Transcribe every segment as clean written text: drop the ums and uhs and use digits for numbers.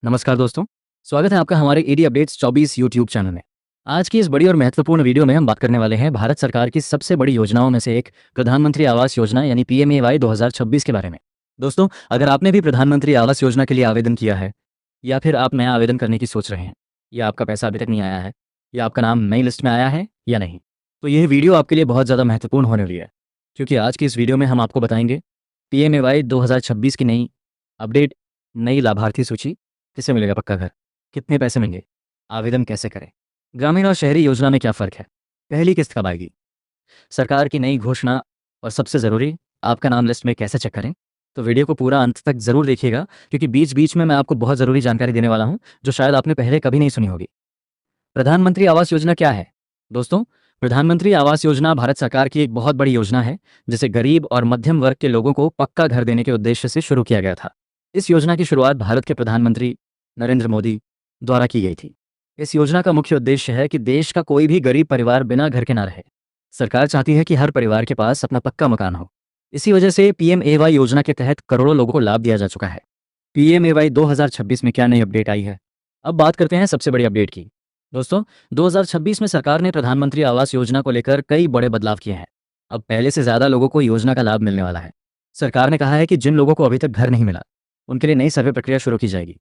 नमस्कार दोस्तों, स्वागत है आपका हमारे एडी अपडेट्स 24 यूट्यूब चैनल में। आज की इस बड़ी और महत्वपूर्ण वीडियो में हम बात करने वाले हैं भारत सरकार की सबसे बड़ी योजनाओं में से एक प्रधानमंत्री आवास योजना यानी पीएमएवाई 2026 के बारे में। दोस्तों, अगर आपने भी प्रधानमंत्री आवास योजना के लिए आवेदन किया है या फिर आप नया आवेदन करने की सोच रहे हैं या आपका पैसा अभी तक नहीं आया है या आपका नाम नई लिस्ट में आया है या नहीं, तो यह वीडियो आपके लिए बहुत ज़्यादा महत्वपूर्ण होने वाली है, क्योंकि आज की इस वीडियो में हम आपको बताएंगे पीएमएवाई 2026 की नई अपडेट, नई लाभार्थी सूची, किसे मिलेगा पक्का घर, कितने पैसे मिलेंगे, आवेदन कैसे करें, ग्रामीण और शहरी योजना में क्या फ़र्क है, पहली किस्त कब आएगी, सरकार की नई घोषणा और सबसे ज़रूरी, आपका नाम लिस्ट में कैसे चेक करें। तो वीडियो को पूरा अंत तक ज़रूर देखिएगा, क्योंकि बीच बीच में मैं आपको बहुत ज़रूरी जानकारी देने वाला हूं जो शायद आपने पहले कभी नहीं सुनी होगी। प्रधानमंत्री आवास योजना क्या है? दोस्तों, प्रधानमंत्री आवास योजना भारत सरकार की एक बहुत बड़ी योजना है जिसे गरीब और मध्यम वर्ग के लोगों को पक्का घर देने के उद्देश्य से शुरू किया गया था। इस योजना की शुरुआत भारत के प्रधानमंत्री नरेंद्र मोदी द्वारा की गई थी। इस योजना का मुख्य उद्देश्य है कि देश का कोई भी गरीब परिवार बिना घर के ना रहे। सरकार चाहती है कि हर परिवार के पास अपना पक्का मकान हो। इसी वजह से पीएमएवाई योजना के तहत करोड़ों लोगों को लाभ दिया जा चुका है। पीएमएवाई 2026 में क्या नई अपडेट आई है? अब बात करते हैं सबसे बड़ी अपडेट की। दोस्तों, 2026 में सरकार ने प्रधानमंत्री आवास योजना को लेकर कई बड़े बदलाव किए हैं। अब पहले से ज़्यादा लोगों को योजना का लाभ मिलने वाला है। सरकार ने कहा है कि जिन लोगों को अभी तक घर नहीं मिला उनके लिए नई सर्वे प्रक्रिया शुरू की जाएगी।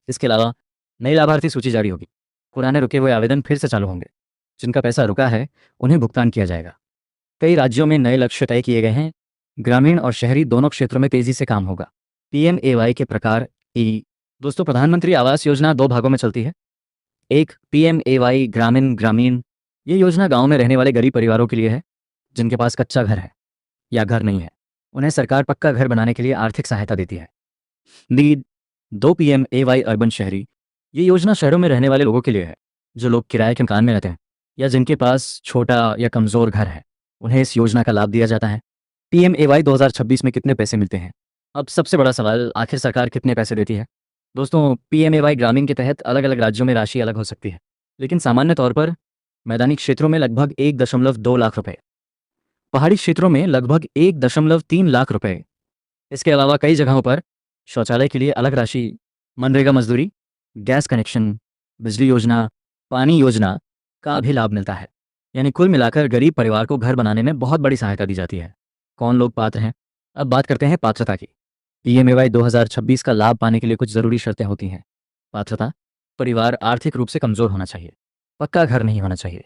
इसके अलावा नई लाभार्थी सूची जारी होगी। पुराने रुके हुए आवेदन फिर से चालू होंगे। जिनका पैसा रुका है उन्हें भुगतान किया जाएगा। कई राज्यों में नए लक्ष्य तय किए गए हैं। ग्रामीण और शहरी दोनों क्षेत्रों में तेजी से काम होगा। पीएमएवाई के प्रकार ई। दोस्तों, प्रधानमंत्री आवास योजना दो भागों में चलती है। एक, पीएमएवाई ग्रामीण ग्रामीण। ये योजना गांव में रहने वाले गरीब परिवारों के लिए है जिनके पास कच्चा घर है या घर नहीं है। उन्हें सरकार पक्का घर बनाने के लिए आर्थिक सहायता देती है। नीड दो, पीएमएवाई अर्बन शहरी। ये योजना शहरों में रहने वाले लोगों के लिए है जो लोग किराए के मकान में रहते हैं या जिनके पास छोटा या कमज़ोर घर है। उन्हें इस योजना का लाभ दिया जाता है। पीएमएवाई 2026 में कितने पैसे मिलते हैं? अब सबसे बड़ा सवाल, आखिर सरकार कितने पैसे देती है? दोस्तों, पीएमएवाई ग्रामीण के तहत अलग अलग राज्यों में राशि अलग हो सकती है, लेकिन सामान्य तौर पर मैदानी क्षेत्रों में लगभग 1.2 लाख रुपए, पहाड़ी क्षेत्रों में लगभग 1.3 लाख रुपए। इसके अलावा कई जगहों पर शौचालय के लिए अलग राशि, मनरेगा मजदूरी, गैस कनेक्शन, बिजली योजना, पानी योजना का भी लाभ मिलता है। यानी कुल मिलाकर गरीब परिवार को घर बनाने में बहुत बड़ी सहायता दी जाती है। कौन लोग पात्र हैं? अब बात करते हैं पात्रता की। पीएमएवाई 2026 का लाभ पाने के लिए कुछ ज़रूरी शर्तें होती हैं। पात्रता: परिवार आर्थिक रूप से कमज़ोर होना चाहिए, पक्का घर नहीं होना चाहिए,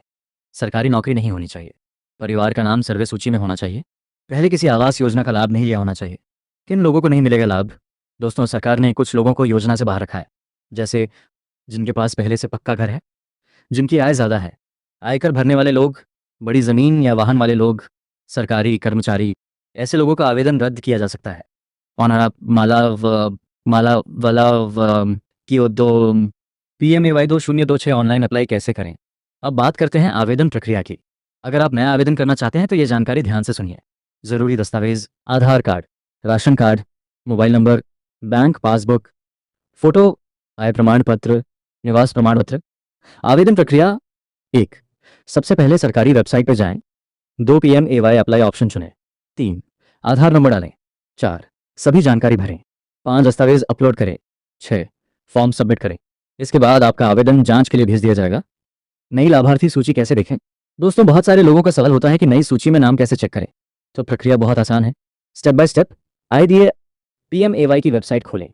सरकारी नौकरी नहीं होनी चाहिए, परिवार का नाम सर्वे सूची में होना चाहिए, पहले किसी आवास योजना का लाभ नहीं लिया होना चाहिए। किन लोगों को नहीं मिलेगा लाभ? दोस्तों, सरकार ने कुछ लोगों को योजना से बाहर रखा है, जैसे जिनके पास पहले से पक्का घर है, जिनकी आय ज़्यादा है, आयकर भरने वाले लोग, बड़ी ज़मीन या वाहन वाले लोग, सरकारी कर्मचारी। ऐसे लोगों का आवेदन रद्द किया जा सकता है। और आप माला वाला की दो पीएमएवाई 2026 ऑनलाइन अप्लाई कैसे करें? अब बात करते हैं आवेदन प्रक्रिया की। अगर आप नया आवेदन करना चाहते हैं तो ये जानकारी ध्यान से सुनिए। ज़रूरी दस्तावेज: Aadhaar card, ration card, mobile number, bank passbook, photo, आय प्रमाण पत्र, निवास प्रमाण पत्र। आवेदन प्रक्रिया: 1, सबसे पहले सरकारी वेबसाइट पर जाएं। 2, पीएमएवाई अप्लाई ऑप्शन चुनें। 3, आधार नंबर डालें। 4, सभी जानकारी भरें। 5, दस्तावेज अपलोड करें। 6, फॉर्म सबमिट करें। इसके बाद आपका आवेदन जांच के लिए भेज दिया जाएगा। नई लाभार्थी सूची कैसे देखें? दोस्तों, बहुत सारे लोगों का सवाल होता है कि नई सूची में नाम कैसे चेक करें। तो प्रक्रिया बहुत आसान है। स्टेप बाय स्टेप आइए दिए पीएमएवाई की वेबसाइट खोलें,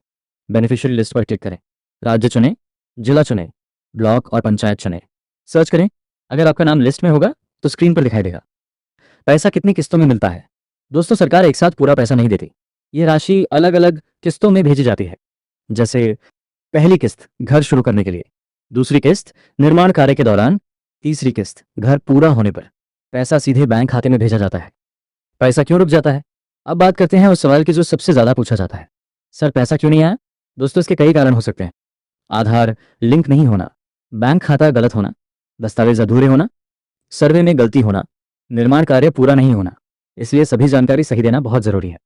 बेनिफिशियरी लिस्ट पर क्लिक करें, राज्य चुनें, जिला चुनें, ब्लॉक और पंचायत चुनें, सर्च करें। अगर आपका नाम लिस्ट में होगा तो स्क्रीन पर दिखाई देगा। पैसा कितनी किस्तों में मिलता है? दोस्तों, सरकार एक साथ पूरा पैसा नहीं देती। ये राशि अलग अलग किस्तों में भेजी जाती है। जैसे पहली किस्त घर शुरू करने के लिए, दूसरी किस्त निर्माण कार्य के दौरान, तीसरी किस्त घर पूरा होने पर। पैसा सीधे बैंक खाते में भेजा जाता है। पैसा क्यों रुक जाता है? अब बात करते हैं उस सवाल की जो सबसे ज़्यादा पूछा जाता है, सर पैसा क्यों नहीं आया? दोस्तों, इसके कई कारण हो सकते हैं। आधार लिंक नहीं होना, बैंक खाता गलत होना, दस्तावेज अधूरे होना, सर्वे में गलती होना, निर्माण कार्य पूरा नहीं होना। इसलिए सभी जानकारी सही देना बहुत ज़रूरी है।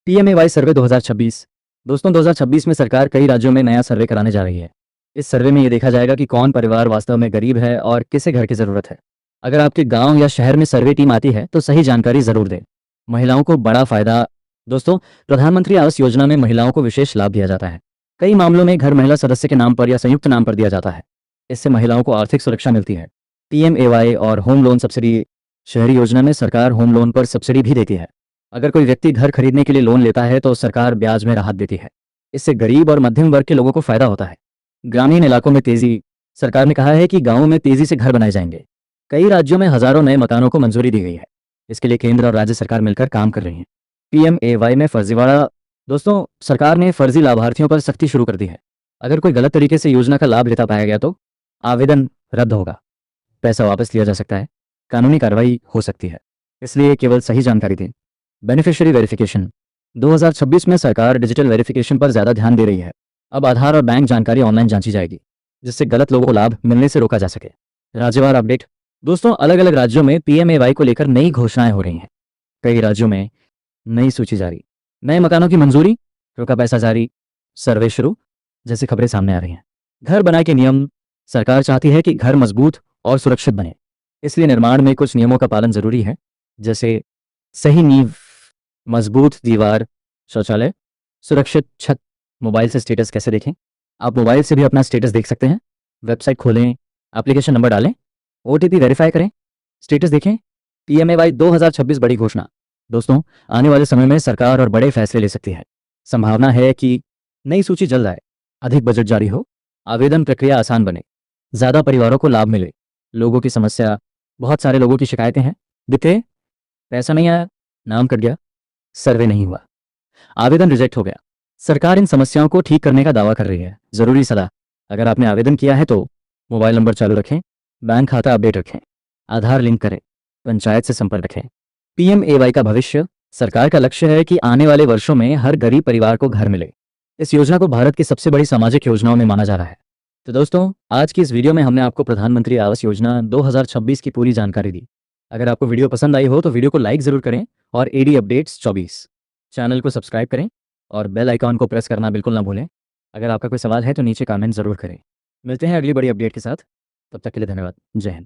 पीएमएवाई सर्वे 2026। दोस्तों, 2026 में सरकार कई राज्यों में नया सर्वे कराने जा रही है। इस सर्वे में ये देखा जाएगा कि कौन परिवार वास्तव में गरीब है और किसे घर की ज़रूरत है। अगर आपके गांव या शहर में सर्वे टीम आती है तो सही जानकारी ज़रूर दें। महिलाओं को बड़ा फायदा। दोस्तों, प्रधानमंत्री आवास योजना में महिलाओं को विशेष लाभ दिया जाता है। कई मामलों में घर महिला सदस्य के नाम पर या संयुक्त नाम पर दिया जाता है। इससे महिलाओं को आर्थिक सुरक्षा मिलती है। पीएमएवाई और होम लोन सब्सिडी। शहरी योजना में सरकार होम लोन पर सब्सिडी भी देती है। अगर कोई व्यक्ति घर खरीदने के लिए लोन लेता है तो सरकार ब्याज में राहत देती है। इससे गरीब और मध्यम वर्ग के लोगों को फायदा होता है। ग्रामीण इलाकों में तेजी। सरकार ने कहा है कि गांवों में तेजी से घर बनाए जाएंगे। कई राज्यों में हजारों नए मकानों को मंजूरी दी गई है। इसके लिए केंद्र और राज्य सरकार मिलकर काम कर रही है। पीएमएवाई में फर्जीवाड़ा। दोस्तों, सरकार ने फर्जी लाभार्थियों पर सख्ती शुरू कर दी है। अगर कोई गलत तरीके से योजना का लाभ लेता पाया गया तो आवेदन रद्द होगा, पैसा वापस लिया जा सकता है, कानूनी कार्रवाई हो सकती है। इसलिए केवल सही जानकारी दें। Beneficiary verification. 2026 में सरकार डिजिटल वेरिफिकेशन पर ज़्यादा ध्यान दे रही है। अब आधार और बैंक जानकारी ऑनलाइन जांची जाएगी, जिससे गलत लोगों को लाभ मिलने से रोका जा सके। राज्यवार अपडेट। दोस्तों, अलग अलग राज्यों में पीएमएवाई को लेकर नई घोषणाएं हो रही हैं। कई राज्यों में नई सूची जारी, नए मकानों की मंजूरी, रोका पैसा जारी, सर्वे शुरू जैसी खबरें सामने आ रही हैं। घर बनाए के नियम। सरकार चाहती है कि घर मजबूत और सुरक्षित बने, इसलिए निर्माण में कुछ नियमों का पालन जरूरी है, जैसे सही नींव, मजबूत दीवार, शौचालय, सुरक्षित छत। मोबाइल से स्टेटस कैसे देखें? आप मोबाइल से भी अपना स्टेटस देख सकते हैं। वेबसाइट खोलें, एप्लीकेशन नंबर डालें, ओटीपी वेरीफाई करें, स्टेटस देखें। पीएमएवाई 2026 बड़ी घोषणा। दोस्तों, आने वाले समय में सरकार और बड़े फैसले ले सकती है। संभावना है कि नई सूची जल्द आए, अधिक बजट जारी हो, आवेदन प्रक्रिया आसान बने, ज़्यादा परिवारों को लाभ मिले। लोगों की समस्या, बहुत सारे लोगों की शिकायतें हैं। दिखे, पैसा नहीं आया, नाम कट गया, सर्वे नहीं हुआ, आवेदन रिजेक्ट हो गया। सरकार इन समस्याओं को ठीक करने का दावा कर रही है। जरूरी सलाह। अगर आपने आवेदन किया है तो मोबाइल नंबर चालू रखें, बैंक खाता अपडेट रखें, आधार लिंक करें, पंचायत से संपर्क रखें। पीएमएवाई का भविष्य। सरकार का लक्ष्य है कि आने वाले वर्षों में हर गरीब परिवार को घर मिले। इस योजना को भारत की सबसे बड़ी सामाजिक योजनाओं में माना जा रहा है। तो दोस्तों, आज की इस वीडियो में हमने आपको प्रधानमंत्री आवास योजना 2026 की पूरी जानकारी दी। अगर आपको वीडियो पसंद आई हो तो वीडियो को लाइक ज़रूर करें और एडी अपडेट्स 24 चैनल को सब्सक्राइब करें और बेल आइकॉन को प्रेस करना बिल्कुल ना भूलें। अगर आपका कोई सवाल है तो नीचे कमेंट ज़रूर करें। मिलते हैं अगली बड़ी अपडेट के साथ। तब तक के लिए धन्यवाद। जय हिंद।